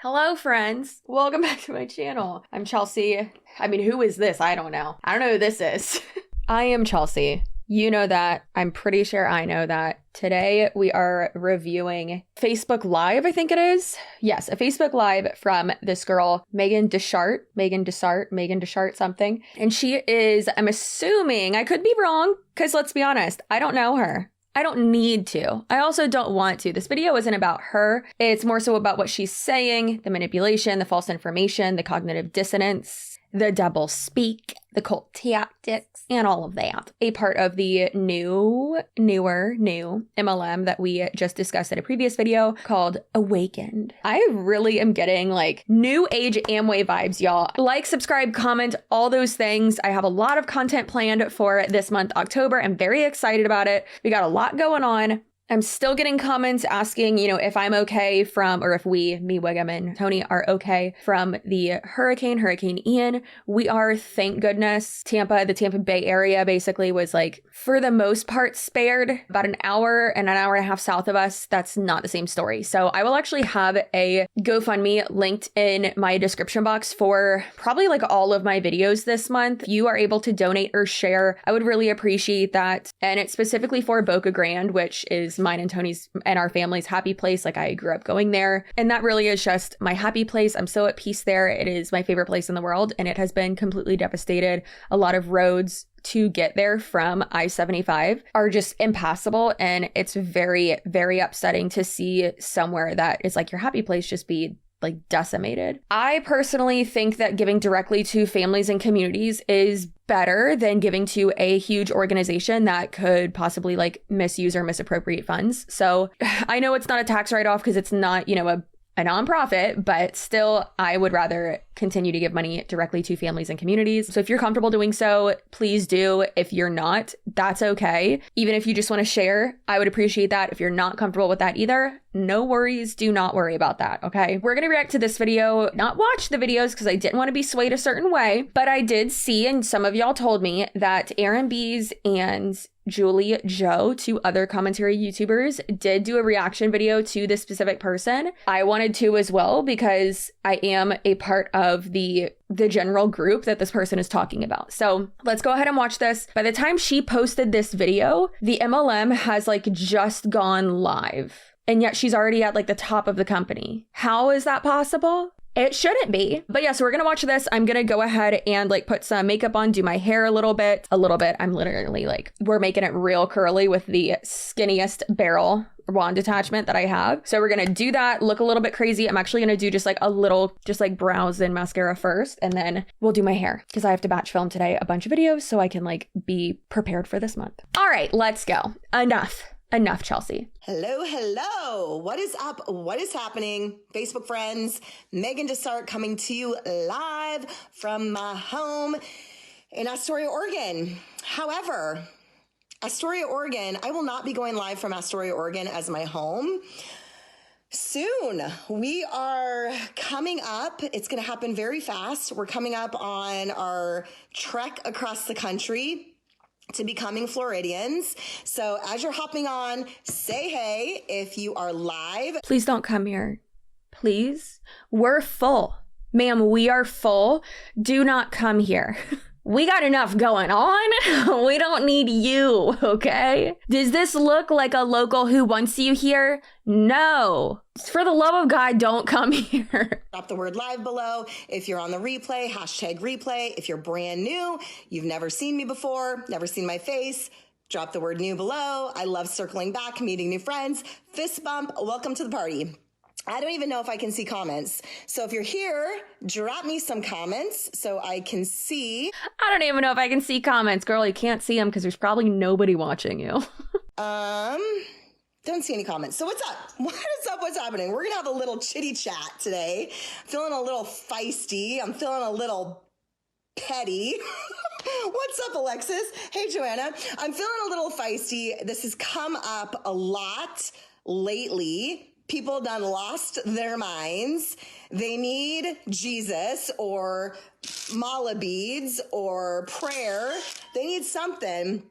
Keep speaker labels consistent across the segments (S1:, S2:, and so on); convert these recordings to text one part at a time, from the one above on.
S1: Hello, friends. Welcome back to my channel. I'm Chelsea. I mean, who is this? I don't know. I don't know who this is. I am Chelsea. You know that. I'm pretty sure I know that. Today, we are reviewing Facebook Live, I think it is. Yes, a Facebook Live from this girl, Megan Deshart something. And she is, I'm assuming, I could be wrong, because let's be honest, I don't know her. I don't need to. I also don't want to. This video isn't about her. It's more so about what she's saying, the manipulation, the false information, the cognitive dissonance, the double speak, the cult tactics, and all of that. A part of the newer MLM that we just discussed in a previous video called Awakened. I really am getting like new age Amway vibes, y'all. Like, subscribe, comment, all those things. I have a lot of content planned for this month, October. I'm very excited about it. We got a lot going on. I'm still getting comments asking, if I'm okay from, or if we, me, Wiggum, and Tony are okay from the Hurricane Ian. We are, thank goodness. The Tampa Bay area basically was like, for the most part, spared. About an hour and a half south of us, that's not the same story. So I will actually have a GoFundMe linked in my description box for probably like all of my videos this month. If you are able to donate or share, I would really appreciate that. And it's specifically for Boca Grande, which is mine and Tony's and our family's happy place. Like, I grew up going there, and that really is just my happy place. I'm so at peace there. It is my favorite place in the world, and it has been completely devastated. A lot of roads to get there from I-75 are just impassable, and it's very, very upsetting to see somewhere that is like your happy place just be like decimated. I personally think that giving directly to families and communities is better than giving to a huge organization that could possibly like misuse or misappropriate funds. So I know it's not a tax write-off because it's not, a nonprofit, but still, I would rather continue to give money directly to families and communities. So if you're comfortable doing so, please do. If you're not, that's okay. Even if you just want to share, I would appreciate that. If you're not comfortable with that either, no worries. Do not worry about that, okay? We're going to react to this video, not watch the videos because I didn't want to be swayed a certain way, but I did see, and some of y'all told me, that Aaron B's and Julie Joe, two other commentary YouTubers, did do a reaction video to this specific person. I wanted to as well because I am a part of the general group that this person is talking about. So let's go ahead and watch this. By the time she posted this video, the MLM has like just gone live. And yet she's already at like the top of the company. How is that possible? It shouldn't be. But yeah, so we're going to watch this. I'm going to go ahead and like put some makeup on, do my hair a little bit. I'm literally like, we're making it real curly with the skinniest barrel wand attachment that I have. So we're going to do that, look a little bit crazy. I'm actually going to do just like brows and mascara first, and then we'll do my hair because I have to batch film today a bunch of videos so I can like be prepared for this month. All right, let's go. Enough, Chelsea.
S2: Hello. What is up? What is happening? Facebook friends, Megan Deshart coming to you live from my home in Astoria, Oregon. However, Astoria, Oregon, I will not be going live from Astoria, Oregon as my home. Soon, we are coming up. It's going to happen very fast. We're coming up on our trek across the country to becoming Floridians. So as you're hopping on, say hey if you are live.
S1: Please don't come here. Please. We're full. Ma'am, we are full. Do not come here. We got enough going on. We don't need you, okay? Does this look like a local who wants you here? No. For the love of God, don't come here.
S2: Drop the word live below. If you're on the replay, hashtag replay. If you're brand new, you've never seen me before, never seen my face, drop the word new below. I love circling back, meeting new friends. Fist bump, welcome to the party. I don't even know if I can see comments. So if you're here, drop me some comments so I can see.
S1: I don't even know if I can see comments. Girl, you can't see them because there's probably nobody watching you.
S2: Don't see any comments. So what's up? What is up? What's happening? We're going to have a little chitty chat today. I'm feeling a little feisty. I'm feeling a little petty. What's up, Alexis? Hey, Joanna. I'm feeling a little feisty. This has come up a lot lately. People done lost their minds. They need Jesus or mala beads or prayer. They need something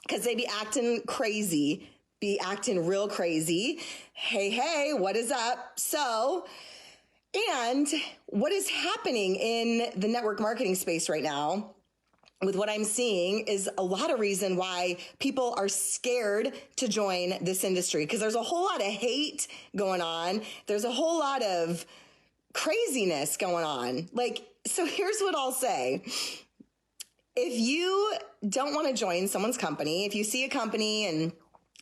S2: because they be acting crazy, be acting real crazy. Hey, what is up? So And what is happening in the network marketing space right now with what I'm seeing is a lot of reason why people are scared to join this industry, because there's a whole lot of hate going on. There's a whole lot of craziness going on. Like, so here's what I'll say. If you don't want to join someone's company, if you see a company and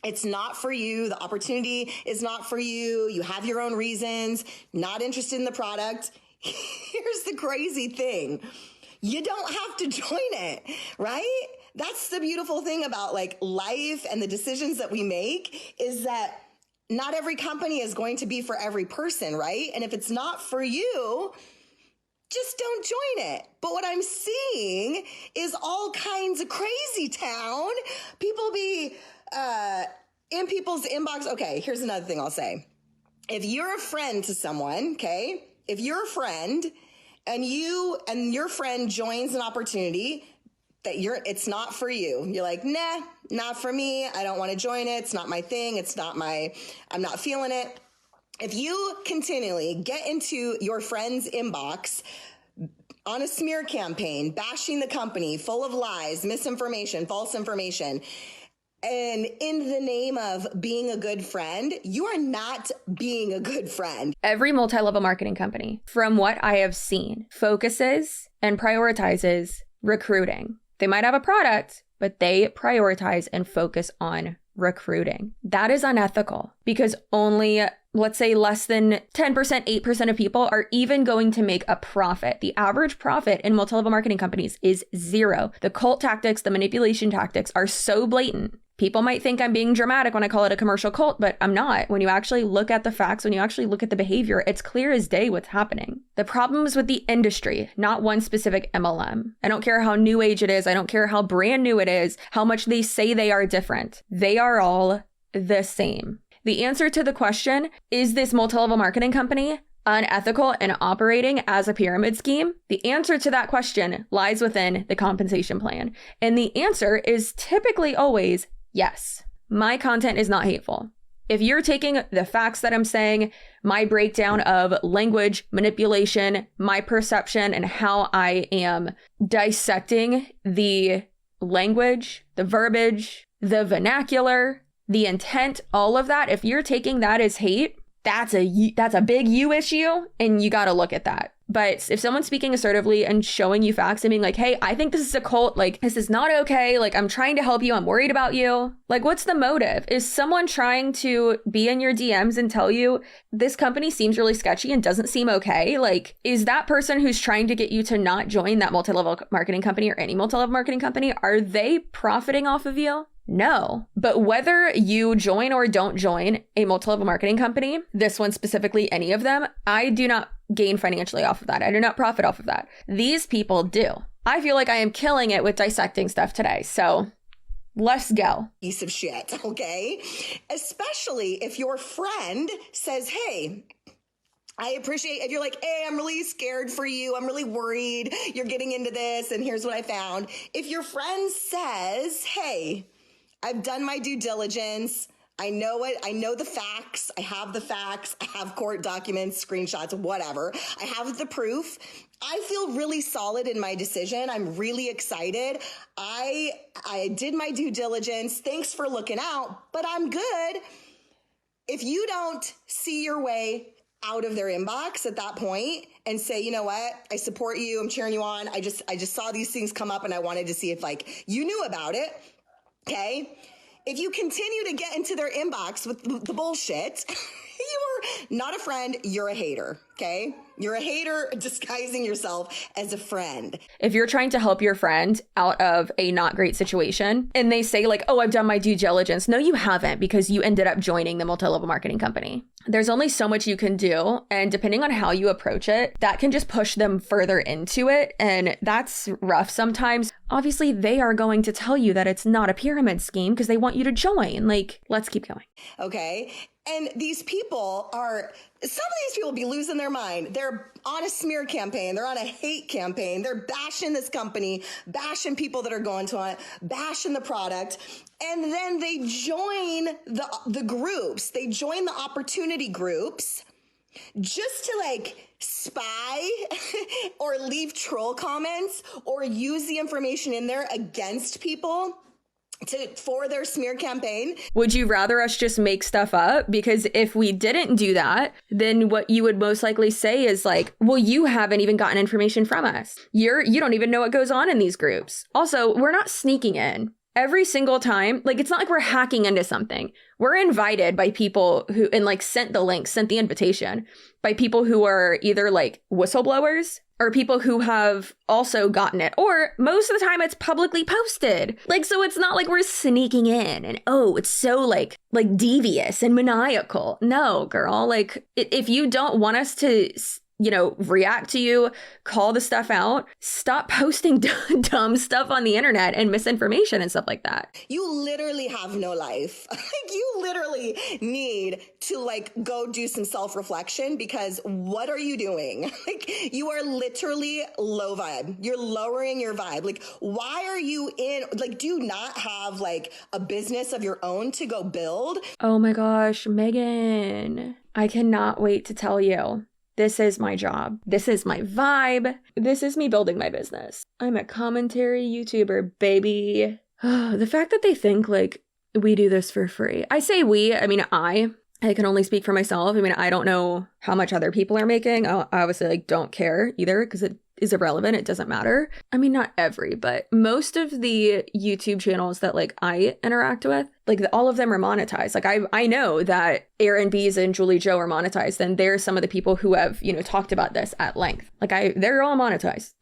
S2: it's not for you, the opportunity is not for you, you have your own reasons, not interested in the product, here's the crazy thing. You don't have to join it, right? That's the beautiful thing about like life and the decisions that we make, is that not every company is going to be for every person, right? And if it's not for you, just don't join it. But what I'm seeing is all kinds of crazy town. People be in people's inbox. Okay, here's another thing I'll say. If you're a friend to someone, okay, if you're a friend and your friend joins an opportunity that it's not for you, you're like, nah, not for me. I don't want to join it. It's not my thing. I'm not feeling it. If you continually get into your friend's inbox on a smear campaign, bashing the company, full of lies, misinformation, false information, and in the name of being a good friend, you are not being a good friend.
S1: Every multi-level marketing company, from what I have seen, focuses and prioritizes recruiting. They might have a product, but they prioritize and focus on recruiting. That is unethical, because only, let's say, less than 10%, 8% of people are even going to make a profit. The average profit in multi-level marketing companies is zero. The cult tactics, the manipulation tactics are so blatant. People might think I'm being dramatic when I call it a commercial cult, but I'm not. When you actually look at the facts, when you actually look at the behavior, it's clear as day what's happening. The problem is with the industry, not one specific MLM. I don't care how new age it is. I don't care how brand new it is, how much they say they are different. They are all the same. The answer to the question, is this multi-level marketing company unethical and operating as a pyramid scheme? The answer to that question lies within the compensation plan. And the answer is typically always yes. My content is not hateful. If you're taking the facts that I'm saying, my breakdown of language manipulation, my perception, and how I am dissecting the language, the verbiage, the vernacular, the intent, all of that, if you're taking that as hate, that's a big you issue, and you got to look at that. But if someone's speaking assertively and showing you facts and being like, hey, I think this is a cult, like, this is not okay, like, I'm trying to help you, I'm worried about you. Like, what's the motive? Is someone trying to be in your DMs and tell you this company seems really sketchy and doesn't seem okay? Like, is that person who's trying to get you to not join that multi-level marketing company or any multi-level marketing company, are they profiting off of you? No. But whether you join or don't join a multi-level marketing company, this one specifically, any of them, I do not gain financially off of that. I do not profit off of that. These people do. I feel like I am killing it with dissecting stuff today. So let's go.
S2: Piece of shit, okay? Especially if your friend says, hey, I appreciate if you're like, hey, I'm really scared for you. I'm really worried you're getting into this. And here's what I found. If your friend says, hey, I've done my due diligence. I know it. I know the facts. I have the facts. I have court documents, screenshots, whatever. I have the proof. I feel really solid in my decision. I'm really excited. I did my due diligence. Thanks for looking out, but I'm good. If you don't see your way out of their inbox at that point and say, you know what, I support you. I'm cheering you on. I just saw these things come up and I wanted to see if like you knew about it. Okay. If you continue to get into their inbox with the bullshit, you're not a friend, you're a hater, okay? You're a hater disguising yourself as a friend.
S1: If you're trying to help your friend out of a not great situation and they say like, oh, I've done my due diligence. No, you haven't, because you ended up joining the multi-level marketing company. There's only so much you can do. And depending on how you approach it, that can just push them further into it. And that's rough sometimes. Obviously, they are going to tell you that it's not a pyramid scheme because they want you to join. Like, let's keep going.
S2: Okay. And these people some of these people be losing their mind. They're on a smear campaign. They're on a hate campaign. They're bashing this company, bashing people that are going to it, bashing the product. And then they join the groups. They join the opportunity groups just to like spy or leave troll comments or use the information in there against people for their smear campaign.
S1: Would you rather us just make stuff up? Because if we didn't do that, then what you would most likely say is like, well, you haven't even gotten information from us. You don't even know what goes on in these groups. Also, we're not sneaking in. Every single time, like, it's not like we're hacking into something. We're invited by people who, and like sent the link, sent the invitation by people who are either like whistleblowers or people who have also gotten it. Or most of the time it's publicly posted. Like, so it's not like we're sneaking in and, oh, it's so like devious and maniacal. No, girl, like if you don't want us to, you know, react to you, call the stuff out, stop posting dumb stuff on the internet and misinformation and stuff like that.
S2: You literally have no life. Like, you literally need to like go do some self-reflection, because what are you doing? Like, you are literally low vibe. You're lowering your vibe. Like, why are you in, like, do you not have like a business of your own to go build?
S1: Oh my gosh, Megan, I cannot wait to tell you. This is my job. This is my vibe. This is me building my business. I'm a commentary YouTuber, baby. The fact that they think like we do this for free. I say we, I mean, I can only speak for myself. I mean, I don't know how much other people are making. I obviously like don't care either, because it is irrelevant. It doesn't matter. I mean, not every, but most of the YouTube channels that like I interact with, like all of them are monetized. Like I know that Aaron B's and Julie Joe are monetized, and they're some of the people who have, you know, talked about this at length. Like they're all monetized.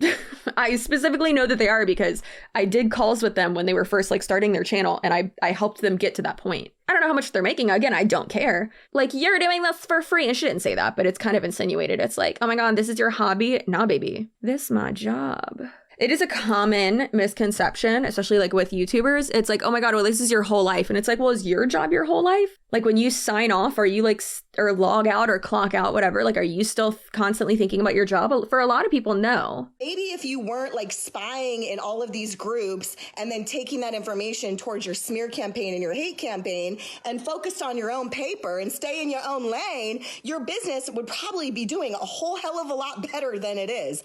S1: I specifically know that they are because I did calls with them when they were first like starting their channel, and I helped them get to that point. I don't know how much they're making. Again, I don't care. Like, you're doing this for free. And she didn't say that, but it's kind of insinuated. It's like, oh my God, this is your hobby. Nah, baby. This is my job. It is a common misconception, especially like with YouTubers. It's like, oh my God, well, this is your whole life. And it's like, well, is your job your whole life? Like, when you sign off, are you like, or log out or clock out, whatever, like, are you still constantly thinking about your job? For a lot of people, no.
S2: Maybe if you weren't like spying in all of these groups and then taking that information towards your smear campaign and your hate campaign and focused on your own paper and stay in your own lane, your business would probably be doing a whole hell of a lot better than it is.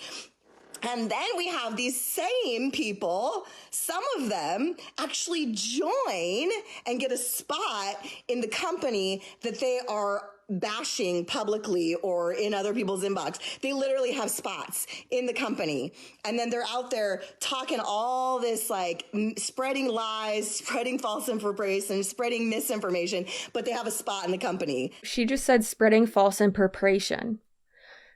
S2: And then we have these same people, some of them actually join and get a spot in the company that they are bashing publicly or in other people's inbox. They literally have spots in the company. And then they're out there talking all this, like spreading lies, spreading false information, spreading misinformation, but they have a spot in the company.
S1: She just said spreading false information.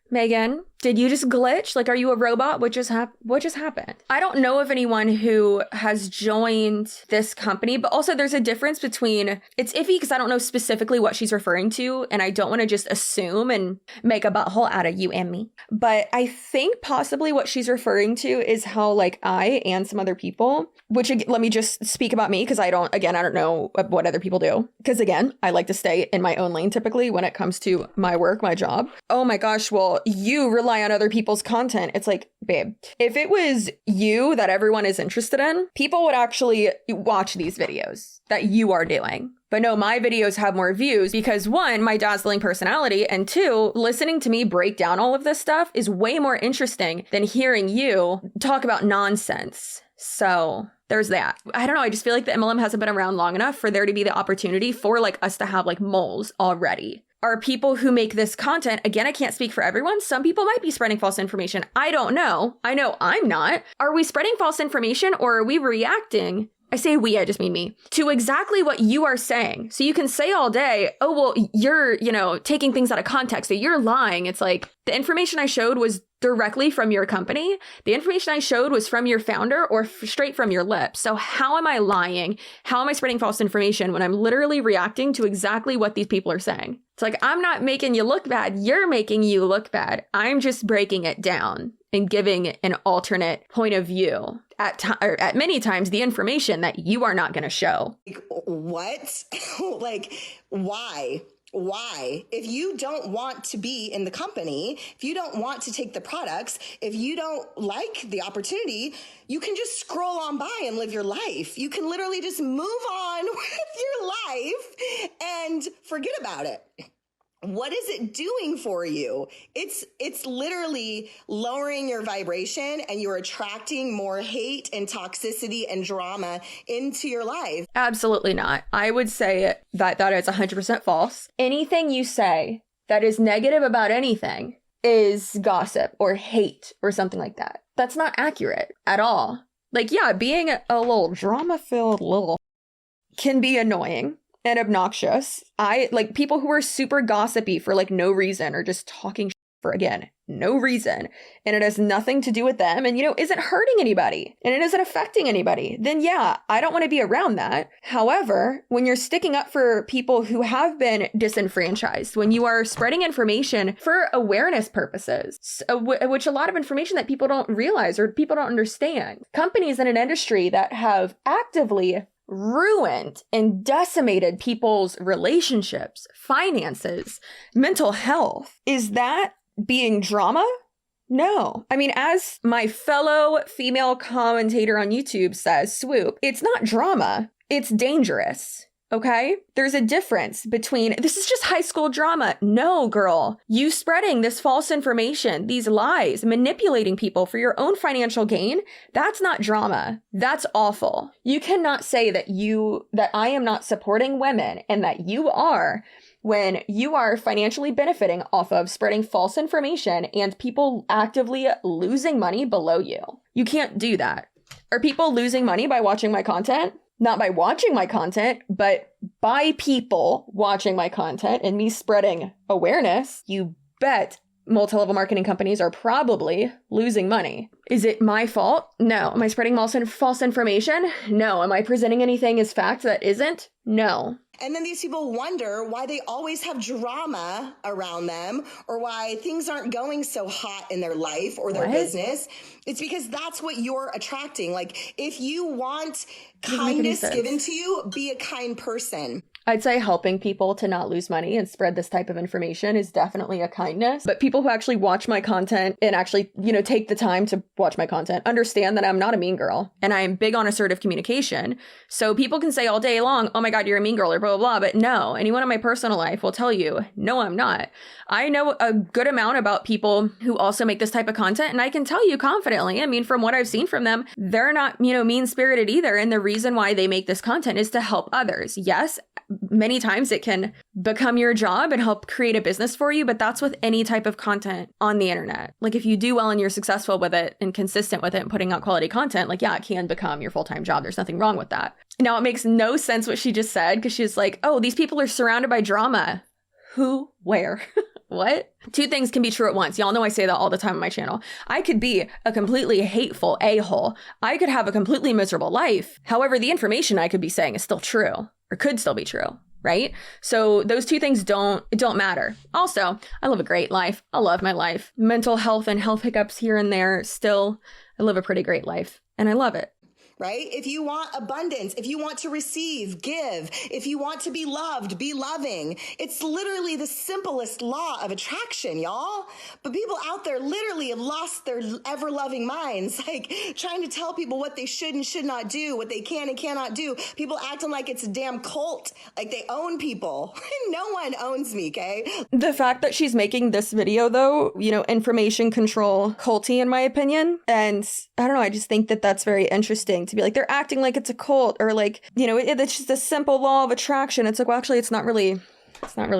S1: Megan, did you just glitch? Like, are you a robot? What just happened? I don't know of anyone who has joined this company, but also there's a difference between, it's iffy because I don't know specifically what she's referring to, and I don't want to just assume and make a butthole out of you and me. But I think possibly what she's referring to is how, like, I and some other people, which, let me just speak about me, because I don't know what other people do. Because again, I like to stay in my own lane typically when it comes to my work, my job. Oh my gosh, well, you rely on other people's content. It's like, babe, if it was you that everyone is interested in, people would actually watch these videos that you are doing. But no, my videos have more views because, one, my dazzling personality, and two, listening to me break down all of this stuff is way more interesting than hearing you talk about nonsense. So there's that. I don't know. I just feel like the MLM hasn't been around long enough for there to be the opportunity for like us to have like moles already. Are people who make this content, again, I can't speak for everyone. Some people might be spreading false information. I don't know. I know I'm not. Are we spreading false information, or are we reacting? I say we, I just mean me, to exactly what you are saying. So you can say all day, oh, well, you're, taking things out of context, so you're lying. It's like, the information I showed was directly from your company. The information I showed was from your founder or straight from your lips. So how am I lying? How am I spreading false information when I'm literally reacting to exactly what these people are saying? It's like, I'm not making you look bad. You're making you look bad. I'm just breaking it down and giving an alternate point of view. At many times, the information that you are not going to show.
S2: What? Like, why? Why? If you don't want to be in the company, if you don't want to take the products, if you don't like the opportunity, you can just scroll on by and live your life. You can literally just move on with your life and forget about it. what is it doing for you? It's literally lowering your vibration, and you're attracting more hate and toxicity and drama into your life.
S1: Absolutely not. I would say that is 100% false. Anything you say that is negative about anything is gossip or hate or something like that. That's not accurate at all. Like, yeah, being a little drama-filled little can be annoying and obnoxious. I like people who are super gossipy for like no reason, or just talking for, again, no reason, and it has nothing to do with them and, isn't hurting anybody and it isn't affecting anybody. Then yeah, I don't want to be around that. However, when you're sticking up for people who have been disenfranchised, when you are spreading information for awareness purposes, which a lot of information that people don't realize or people don't understand, companies in an industry that have actively ruined and decimated people's relationships, finances, mental health. Is that being drama? No. I mean, as my fellow female commentator on YouTube says, Swoop, it's not drama, it's dangerous. Okay? There's a difference between, this is just high school drama. No, girl. You spreading this false information, these lies, manipulating people for your own financial gain, that's not drama. That's awful. You cannot say that I am not supporting women and that you are, when you are financially benefiting off of spreading false information and people actively losing money below you. You can't do that. Are people losing money by watching my content? Not by watching my content, but by people watching my content and me spreading awareness. You bet multi-level marketing companies are probably losing money. Is it my fault? No. Am I spreading false information? No. Am I presenting anything as fact that isn't? No.
S2: And then these people wonder why they always have drama around them, or why things aren't going so hot in their life or their business. It's because that's what you're attracting. Like, if you want kindness given to you, be a kind person.
S1: I'd say helping people to not lose money and spread this type of information is definitely a kindness. But people who actually watch my content and actually, take the time to watch my content understand that I'm not a mean girl and I am big on assertive communication. So people can say all day long, oh my God, you're a mean girl or blah, blah, blah. But no, anyone in my personal life will tell you, no, I'm not. I know a good amount about people who also make this type of content. And I can tell you confidently, I mean, from what I've seen from them, they're not, mean-spirited either. And the reason why they make this content is to help others. Yes, many times it can become your job and help create a business for you, but that's with any type of content on the internet. Like, if you do well and you're successful with it and consistent with it and putting out quality content, like, yeah, it can become your full-time job. There's nothing wrong with that. Now, it makes no sense what she just said, because she's like, oh, these people are surrounded by drama. Who? Where? What? Two things can be true at once. Y'all know I say that all the time on my channel. I could be a completely hateful a-hole. I could have a completely miserable life. However, the information I could be saying is still true, or could still be true, right? So those two things don't matter. Also, I live a great life. I love my life. Mental health and health hiccups here and there. Still, I live a pretty great life, and I love it.
S2: Right? If you want abundance, if you want to receive, give, if you want to be loved, be loving. It's literally the simplest law of attraction, y'all. But people out there literally have lost their ever-loving minds, like trying to tell people what they should and should not do, what they can and cannot do. People acting like it's a damn cult, like they own people. No one owns me, okay?
S1: The fact that she's making this video, though, information control culty, in my opinion. And I don't know, I just think that that's very interesting to be like, they're acting like it's a cult, or like, it's just a simple law of attraction. It's like, well, actually, it's not really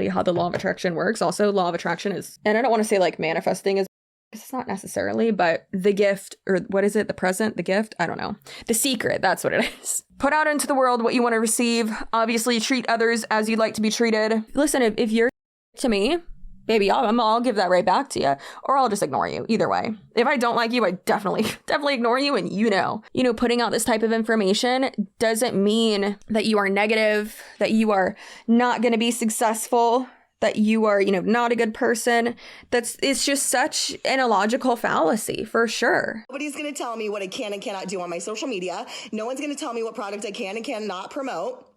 S1: how the law of attraction works. Also, law of attraction is, and I don't want to say like manifesting is, it's not necessarily, but the gift, or what is it? The present, the gift? I don't know. The secret, that's what it is. Put out into the world what you want to receive. Obviously, treat others as you'd like to be treated. Listen, if you're to me, baby, I'll give that right back to you, or I'll just ignore you. Either way. If I don't like you, I definitely ignore you, and putting out this type of information doesn't mean that you are negative, that you are not going to be successful, that you are, not a good person. It's just such an illogical fallacy, for sure.
S2: Nobody's going to tell me what I can and cannot do on my social media. No one's going to tell me what product I can and cannot promote.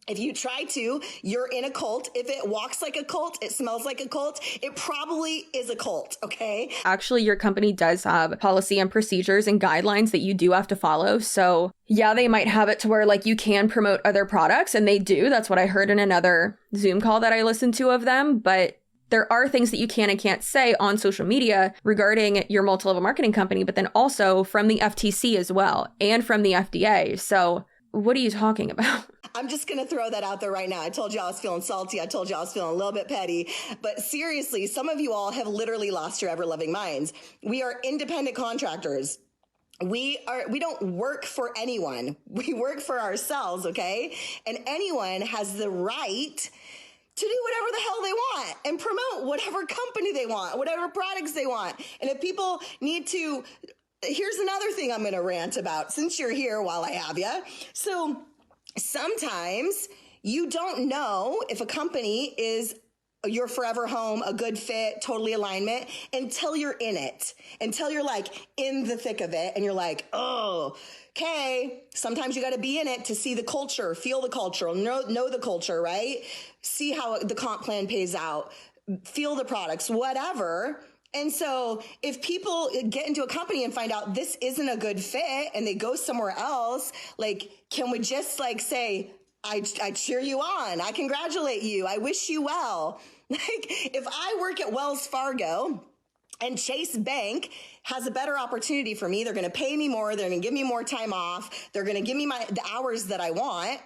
S2: If you try to, you're in a cult. If it walks like a cult, it smells like a cult, it probably is a cult, okay?
S1: Actually, your company does have policy and procedures and guidelines that you do have to follow. So yeah, they might have it to where like you can promote other products, and they do. That's what I heard in another Zoom call that I listened to of them. But there are things that you can and can't say on social media regarding your multi-level marketing company, but then also from the FTC as well and from the FDA. So what are you talking about?
S2: I'm just going to throw that out there right now. I told you I was feeling salty. I told you I was feeling a little bit petty. But seriously, some of you all have literally lost your ever-loving minds. We are independent contractors. We don't work for anyone. We work for ourselves, okay? And anyone has the right to do whatever the hell they want and promote whatever company they want, whatever products they want. And if people need to, here's another thing I'm going to rant about since you're here while I have you. So sometimes you don't know if a company is your forever home, a good fit, totally alignment, until you're in it, until you're like in the thick of it and you're like, oh, okay. Sometimes you got to be in it to see the culture, feel the culture, know the culture, right? See how the comp plan pays out, feel the products, whatever. And so if people get into a company and find out this isn't a good fit and they go somewhere else, like, can we just like say, I cheer you on. I congratulate you. I wish you well. Like if I work at Wells Fargo and Chase Bank has a better opportunity for me, they're going to pay me more. They're going to give me more time off. They're going to give me the hours that I want.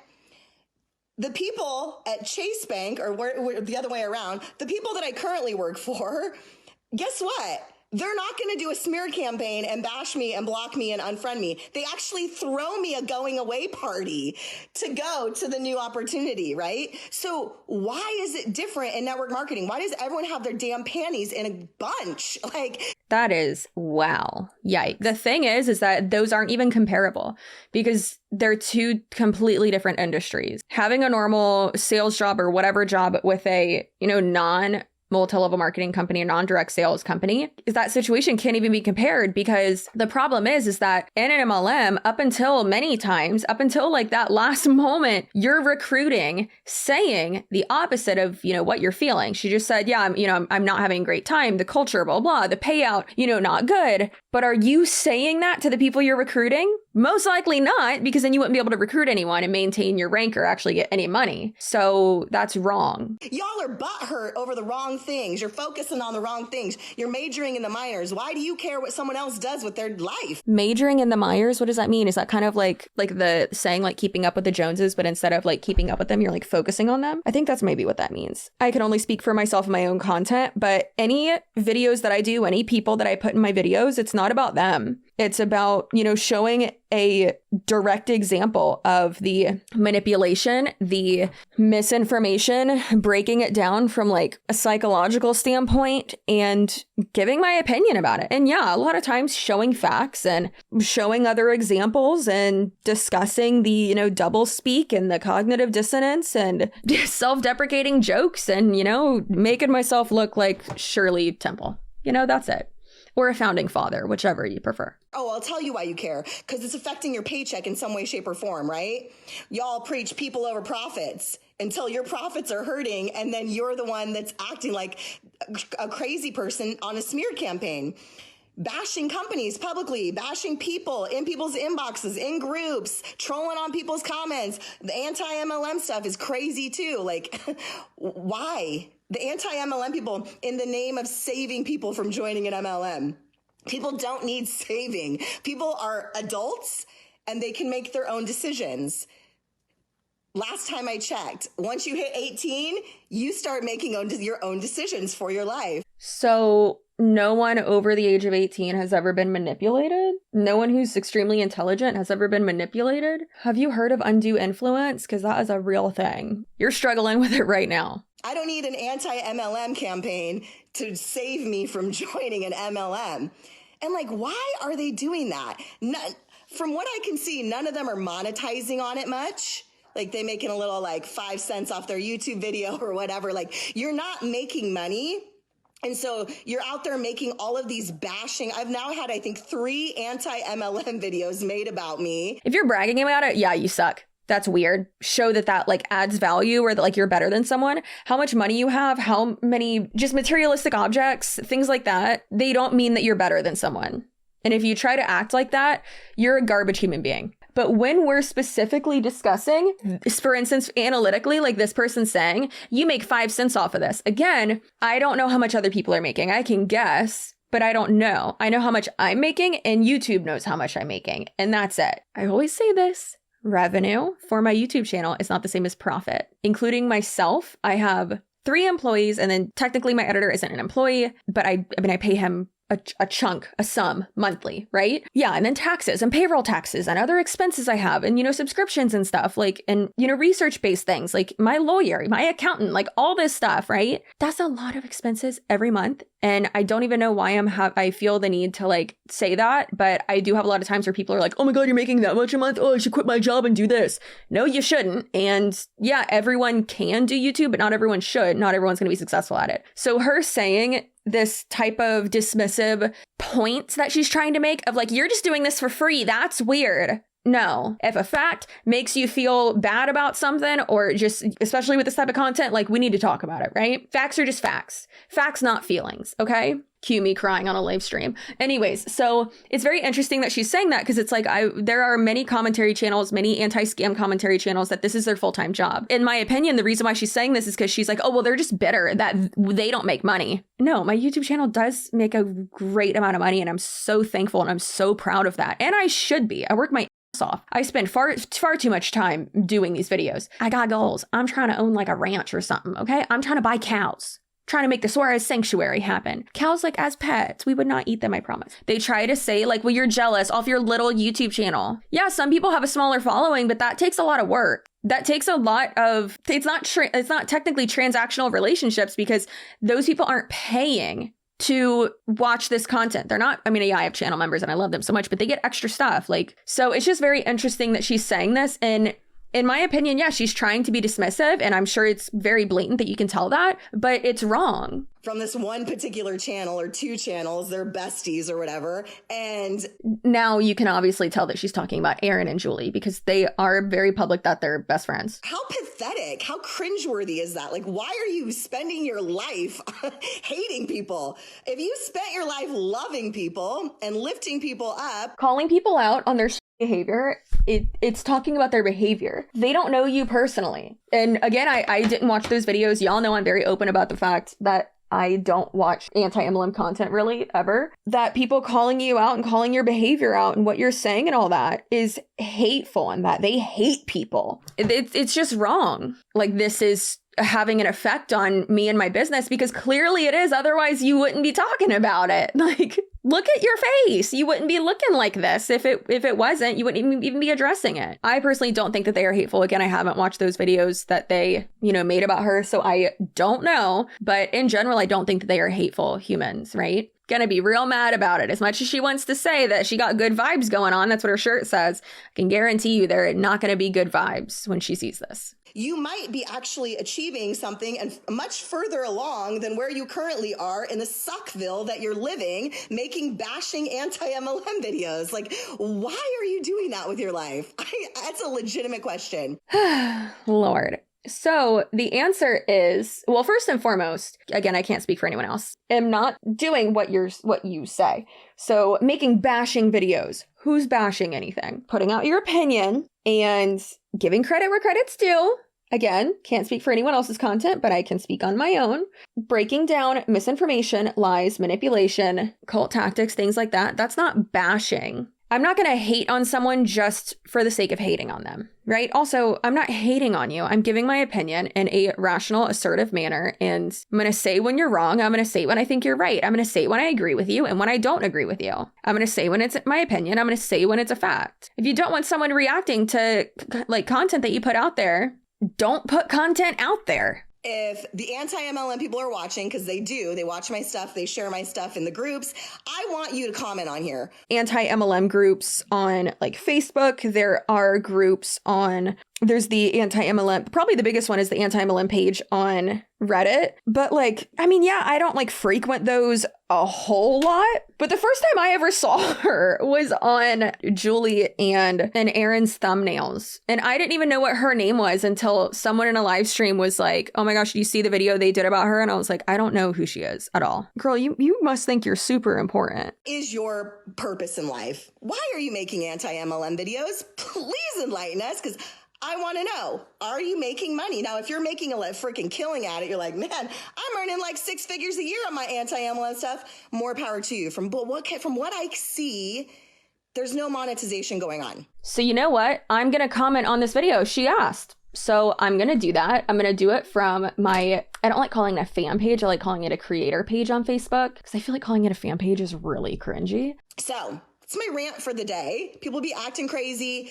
S2: The people at Chase Bank, or the other way around, the people that I currently work for, guess what? They're not going to do a smear campaign and bash me and block me and unfriend me. They actually throw me a going away party to go to the new opportunity, right? So why is it different in network marketing? Why does everyone have their damn panties in a bunch? Like,
S1: that is, wow. Yikes. The thing is that those aren't even comparable because they're two completely different industries. Having a normal sales job or whatever job with a, multi-level marketing company, a non-direct sales company, is that situation can't even be compared because the problem is that in an MLM, up until many times, up until like that last moment, you're recruiting, saying the opposite of, what you're feeling. She just said, yeah, I'm not having a great time. The culture, blah, blah, the payout, not good. But are you saying that to the people you're recruiting? Most likely not, because then you wouldn't be able to recruit anyone and maintain your rank or actually get any money. So that's wrong.
S2: Y'all are butthurt over the wrong things. You're focusing on the wrong things. You're majoring in the minors. Why do you care what someone else does with their life?
S1: Majoring in the minors? What does that mean? Is that kind of like the saying like keeping up with the Joneses, but instead of like keeping up with them, you're like focusing on them? I think that's maybe what that means. I can only speak for myself and my own content, but any videos that I do, any people that I put in my videos, it's not about them. It's about, showing a direct example of the manipulation, the misinformation, breaking it down from like a psychological standpoint and giving my opinion about it. And yeah, a lot of times showing facts and showing other examples and discussing the, double speak and the cognitive dissonance and self-deprecating jokes and, making myself look like Shirley Temple. That's it. Or a founding father, whichever you prefer.
S2: Oh, I'll tell you why you care. Because it's affecting your paycheck in some way, shape, or form, right? Y'all preach people over profits until your profits are hurting, and then you're the one that's acting like a crazy person on a smear campaign. Bashing companies publicly, bashing people in people's inboxes, in groups, trolling on people's comments. The anti-MLM stuff is crazy too. Like, why? The anti-MLM people in the name of saving people from joining an MLM. People don't need saving. People are adults and they can make their own decisions. Last time I checked, once you hit 18, you start making your own decisions for your life.
S1: So no one over the age of 18 has ever been manipulated? No one who's extremely intelligent has ever been manipulated? Have you heard of undue influence? Because that is a real thing. You're struggling with it right now.
S2: I don't need an anti-MLM campaign to save me from joining an MLM. And like, why are they doing that? From what I can see, none of them are monetizing on it much. Like they making a little like 5 cents off their YouTube video or whatever. Like you're not making money. And so you're out there making all of these bashing. I've now had, I think, 3 anti-MLM videos made about me.
S1: If you're bragging about it, yeah, you suck. That's weird. Show that like adds value or that like you're better than someone. How much money you have, how many just materialistic objects, things like that. They don't mean that you're better than someone. And if you try to act like that, you're a garbage human being. But when we're specifically discussing, for instance, analytically, like this person's saying, you make 5 cents off of this. Again, I don't know how much other people are making. I can guess, but I don't know. I know how much I'm making and YouTube knows how much I'm making. And that's it. I always say this. Revenue for my YouTube channel is not the same as profit. Including myself, I have 3 employees, and then technically my editor isn't an employee, but I pay him a sum monthly, right? Yeah. And then taxes and payroll taxes and other expenses I have and, subscriptions and stuff like, and, research-based things like my lawyer, my accountant, like all this stuff, right? That's a lot of expenses every month. And I don't even know why I feel the need to like say that, but I do have a lot of times where people are like, oh my God, you're making that much a month. Oh, I should quit my job and do this. No, you shouldn't. And yeah, everyone can do YouTube, but not everyone should. Not everyone's going to be successful at it. So her saying this type of dismissive point that she's trying to make of like, you're just doing this for free. That's weird. No, if a fact makes you feel bad about something, or just, especially with this type of content, like we need to talk about it, right? Facts are just facts. Facts, not feelings, okay? Cue me crying on a live stream. Anyways, so it's very interesting that she's saying that, because it's like there are many commentary channels, many anti-scam commentary channels that this is their full-time job. In my opinion, the reason why she's saying this is because she's like, oh, well, they're just bitter that they don't make money. No, my YouTube channel does make a great amount of money, and I'm so thankful and I'm so proud of that. And I should be. I work my off. I spend far too much time doing these videos. I got goals. I'm trying to own like a ranch or something, okay? I'm trying to buy cows. Trying to make the Suarez sanctuary happen. Cows like as pets. We would not eat them, I promise. They try to say like, well, you're jealous off your little YouTube channel. Yeah, some people have a smaller following, but that takes a lot of work. That takes a lot of, it's not technically transactional relationships, because those people aren't paying to watch this content. They're not, yeah, I have channel members and I love them so much, but they get extra stuff. Like, so it's just very interesting that she's saying this. And in my opinion, yeah, she's trying to be dismissive, and I'm sure it's very blatant that you can tell that, but it's wrong.
S2: From this one particular channel or 2 channels, they're besties or whatever. And
S1: now you can obviously tell that she's talking about Aaron and Julie, because they are very public that they're best friends.
S2: How pathetic, how cringeworthy is that? Like, why are you spending your life hating people? If you spent your life loving people and lifting people up,
S1: calling people out on their behavior, it's talking about their behavior. They don't know you personally. And again, I didn't watch those videos. Y'all know I'm very open about the fact that I don't watch anti-MLM content really ever. That people calling you out and calling your behavior out and what you're saying and all that is hateful, and that they hate people. It's just wrong. Like, this is having an effect on me and my business, because clearly it is. Otherwise, you wouldn't be talking about it. Like, look at your face. You wouldn't be looking like this if it wasn't. You wouldn't even be addressing it. I personally don't think that they are hateful. Again, I haven't watched those videos that they, made about her, so I don't know. But in general, I don't think that they are hateful humans, right? Gonna be real mad about it. As much as she wants to say that she got good vibes going on, that's what her shirt says, I can guarantee you there are not gonna be good vibes when she sees this.
S2: You might be actually achieving something and much further along than where you currently are in the suckville that you're living, making bashing anti-MLM videos. Like, why are you doing that with your life? That's a legitimate question.
S1: Lord. So the answer is, well, first and foremost, again, I can't speak for anyone else. I'm not doing what you say. So making bashing videos. Who's bashing anything? Putting out your opinion and giving credit where credit's due. Again, can't speak for anyone else's content, but I can speak on my own. Breaking down misinformation, lies, manipulation, cult tactics, things like that. That's not bashing. I'm not going to hate on someone just for the sake of hating on them, right? Also, I'm not hating on you. I'm giving my opinion in a rational, assertive manner. And I'm going to say when you're wrong. I'm going to say when I think you're right. I'm going to say when I agree with you and when I don't agree with you. I'm going to say when it's my opinion. I'm going to say when it's a fact. If you don't want someone reacting to like content that you put out there, don't put content out there.
S2: If the anti-MLM people are watching, because they do, they watch my stuff, they share my stuff in the groups, I want you to comment on here.
S1: Anti-MLM groups on like Facebook. There are groups on There's the anti-MLM. Probably the biggest one is the anti-MLM page on Reddit. But like, I mean, yeah, I don't like frequent those a whole lot. But the first time I ever saw her was on Julie and Aaron's thumbnails. And I didn't even know what her name was until someone in a live stream was like, oh my gosh, do you see the video they did about her? And I was like, I don't know who she is at all. Girl, you must think you're super important.
S2: Is your purpose in life? Why are you making anti-MLM videos? Please enlighten us, because I want to know, are you making money? Now, if you're making a freaking killing at it, you're like, man, I'm earning like 6 figures a year on my anti-MLM stuff. More power to you. From what I see, there's no monetization going on.
S1: So you know what? I'm going to comment on this video. She asked. So I'm going to do that. I'm going to do it from I don't like calling it a fan page. I like calling it a creator page on Facebook because I feel like calling it a fan page is really cringy.
S2: So it's my rant for the day. People be acting crazy.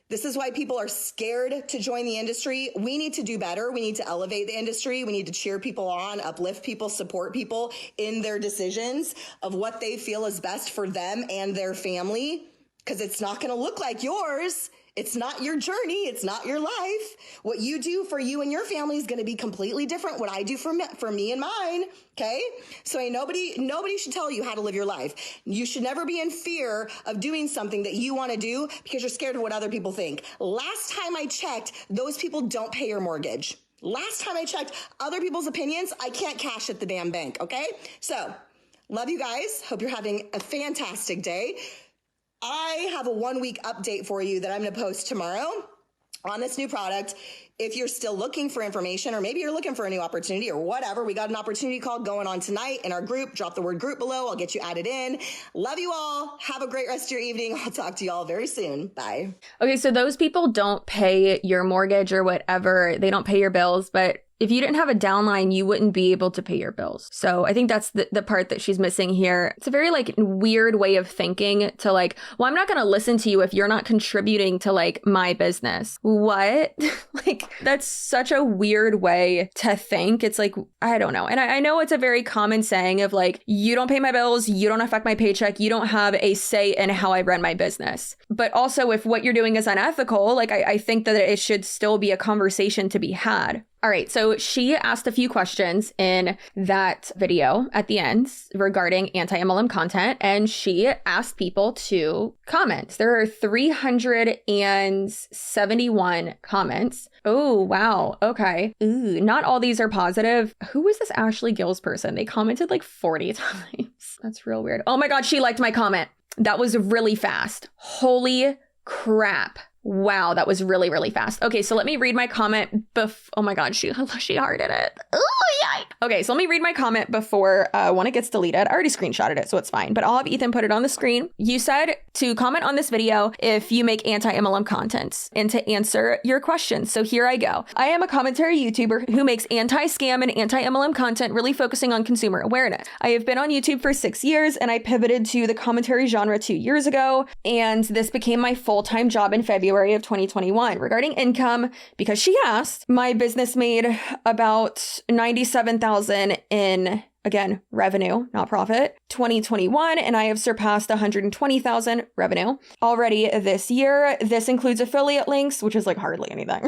S2: This is why people are scared to join the industry. We need to do better. We need to elevate the industry. We need to cheer people on, uplift people, support people in their decisions of what they feel is best for them and their family, because it's not going to look like yours. It's not your journey. It's not your life. What you do for you and your family is going to be completely different. What I do for me and mine. Okay. So nobody should tell you how to live your life. You should never be in fear of doing something that you want to do because you're scared of what other people think. Last time I checked, those people don't pay your mortgage. Last time I checked other people's opinions, I can't cash at the damn bank. Okay. So love you guys. Hope you're having a fantastic day. I have a 1-week update for you that I'm going to post tomorrow on this new product. If you're still looking for information, or maybe you're looking for a new opportunity or whatever, we got an opportunity call going on tonight in our group. Drop the word group below. I'll get you added in. Love you all. Have a great rest of your evening. I'll talk to you all very soon. Bye.
S1: Okay, so those people don't pay your mortgage or whatever. They don't pay your bills, but if you didn't have a downline, you wouldn't be able to pay your bills. So I think that's the part that she's missing here. It's a very like weird way of thinking to like, well, I'm not going to listen to you if you're not contributing to like my business. What? Like, that's such a weird way to think. It's like, I don't know. And I know it's a very common saying of like, you don't pay my bills, you don't affect my paycheck, you don't have a say in how I run my business. But also if what you're doing is unethical, like I think that it should still be a conversation to be had. All right, so she asked a few questions in that video at the end regarding anti-MLM content, and she asked people to comment. There are 371 comments. Oh, wow. Okay. Ooh, not all these are positive. Who was this Ashley Gills person? They commented like 40 times. That's real weird. Oh my God, she liked my comment. That was really fast. Holy crap. Wow, that was really, really fast. Okay, so let me read my comment oh my God, she hearted it. Oh, yikes. Okay, so let me read my comment before when it gets deleted. I already screenshotted it, so it's fine, but I'll have Ethan put it on the screen. You said to comment on this video if you make anti-MLM content and to answer your questions. So here I go. I am a commentary YouTuber who makes anti-scam and anti-MLM content, really focusing on consumer awareness. I have been on YouTube for 6 years, and I pivoted to the commentary genre 2 years ago, and this became my full-time job in February of 2021. Regarding income, because she asked, my business made about 97,000 in, again, revenue, not profit, 2021, and I have surpassed 120,000 revenue already this year. This includes affiliate links, which is like hardly anything.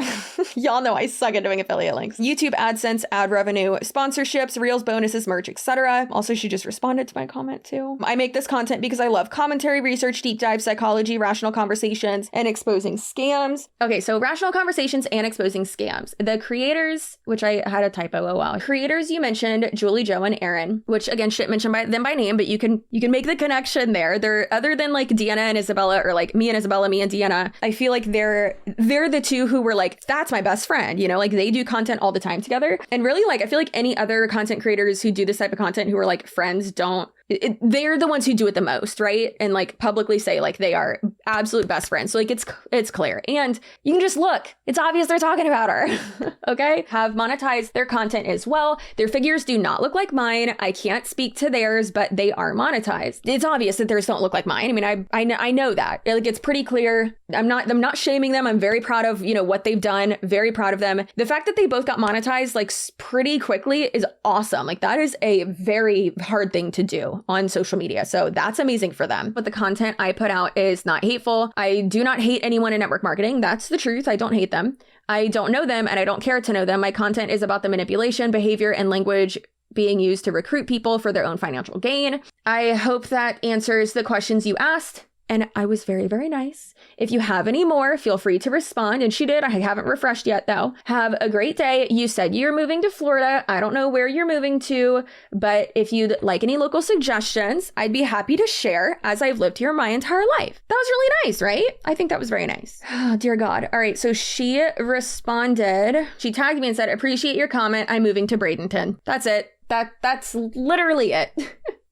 S1: Y'all know I suck at doing affiliate links. YouTube AdSense, ad revenue, sponsorships, reels, bonuses, merch, etc. Also, she just responded to my comment too. I make this content because I love commentary, research, deep dive, psychology, rational conversations, and exposing scams. Okay, so rational conversations and exposing scams. The creators, which I had a typo, oh wow. Creators you mentioned, Julie, Joe, and Aaron, which again, shit mentioned them by name, but you can make the connection there. They're other than like Deanna and Isabella, or like me and Isabella, me and Deanna. I feel like they're the two who were like, that's my best friend, you know, like they do content all the time together. And really, like, I feel like any other content creators who do this type of content who are like friends they're the ones who do it the most, right? And like publicly say like they are absolute best friends. So like it's clear. And you can just look. It's obvious they're talking about her. Okay? Have monetized their content as well. Their figures do not look like mine. I can't speak to theirs, but they are monetized. It's obvious that theirs don't look like mine. I mean, I know that. Like it's pretty clear. I'm not shaming them. I'm very proud of, you know, what they've done. Very proud of them. The fact that they both got monetized like pretty quickly is awesome. Like that is a very hard thing to do on social media. So that's amazing for them. But the content I put out is not hateful. I do not hate anyone in network marketing. That's the truth. I don't hate them. I don't know them and I don't care to know them. My content is about the manipulation, behavior, and language being used to recruit people for their own financial gain. I hope that answers the questions you asked. And I was very, very nice. If you have any more, feel free to respond. And she did. I haven't refreshed yet, though. Have a great day. You said you're moving to Florida. I don't know where you're moving to, but if you'd like any local suggestions, I'd be happy to share, as I've lived here my entire life. That was really nice, right? I think that was very nice. Oh, dear God. All right. So she responded. She tagged me and said, appreciate your comment. I'm moving to Bradenton. That's it. That's literally it.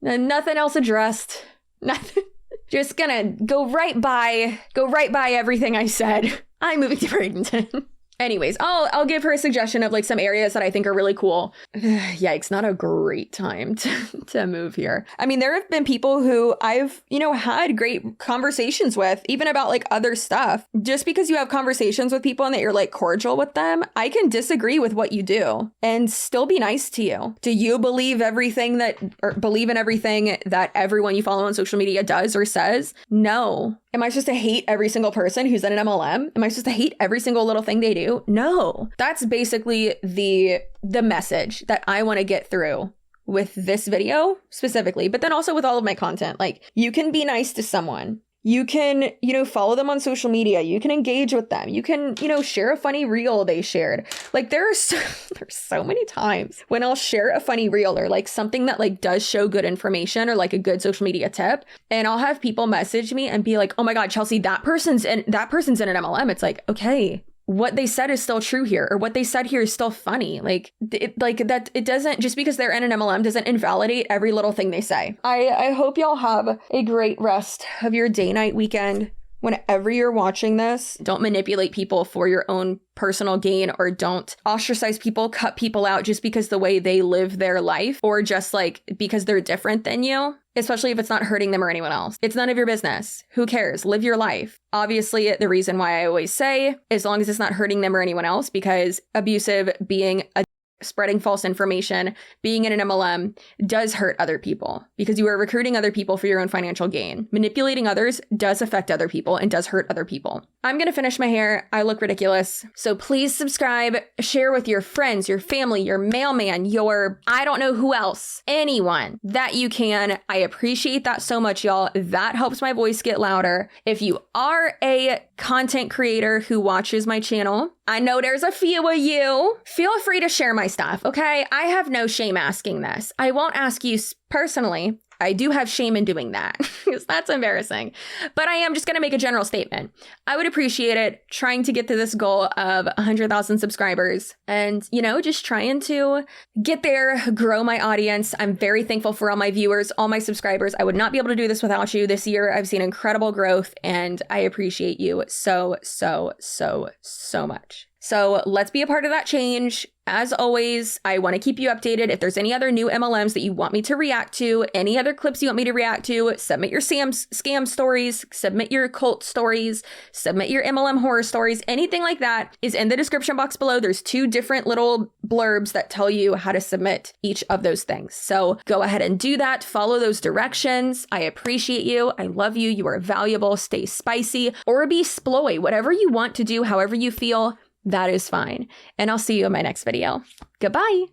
S1: Nothing else addressed. Nothing. Just gonna go right by everything I said. I'm moving to Bradenton. Anyways, I'll give her a suggestion of like some areas that I think are really cool. Yikes, not a great time to move here. I mean, there have been people who I've, had great conversations with, even about like other stuff. Just because you have conversations with people and that you're like cordial with them, I can disagree with what you do and still be nice to you. Do you believe in everything that everyone you follow on social media does or says? No. Am I supposed to hate every single person who's in an MLM? Am I supposed to hate every single little thing they do? No. That's basically the message that I want to get through with this video specifically, but then also with all of my content. Like, you can be nice to someone. You can, follow them on social media. You can engage with them. You can, share a funny reel they shared. Like, there's so many times when I'll share a funny reel or like something that like does show good information or like a good social media tip. And I'll have people message me and be like, oh my God, Chelsea, that person's in an MLM. It's like, okay, what they said is still true here, or what they said here is still funny. It doesn't, just because they're in an MLM doesn't invalidate every little thing they say. I hope y'all have a great rest of your day, night, weekend. Whenever you're watching this, don't manipulate people for your own personal gain, or don't ostracize people, cut people out just because the way they live their life, or just like because they're different than you, especially if it's not hurting them or anyone else. It's none of your business. Who cares? Live your life. Obviously, the reason why I always say, as long as it's not hurting them or anyone else, because abusive, being a spreading false information, being in an MLM does hurt other people, because you are recruiting other people for your own financial gain. Manipulating others does affect other people and does hurt other people. I'm going to finish my hair. I look ridiculous. So please subscribe, share with your friends, your family, your mailman, I don't know who else, anyone that you can. I appreciate that so much, y'all. That helps my voice get louder. If you are a content creator who watches my channel, I know there's a few of you, feel free to share my stuff, okay? I have no shame asking this. I won't ask you personally. I do have shame in doing that because that's embarrassing. But I am just going to make a general statement. I would appreciate it, trying to get to this goal of 100,000 subscribers and, just trying to get there, grow my audience. I'm very thankful for all my viewers, all my subscribers. I would not be able to do this without you. This year, I've seen incredible growth and I appreciate you so, so, so, so much. So let's be a part of that change. As always, I want to keep you updated. If there's any other new MLMs that you want me to react to, any other clips you want me to react to, submit your scam stories, submit your cult stories, submit your MLM horror stories, anything like that is in the description box below. There's 2 different little blurbs that tell you how to submit each of those things. So go ahead and do that. Follow those directions. I appreciate you. I love you. You are valuable. Stay spicy or be sploy. Whatever you want to do, however you feel, that is fine. And I'll see you in my next video. Goodbye.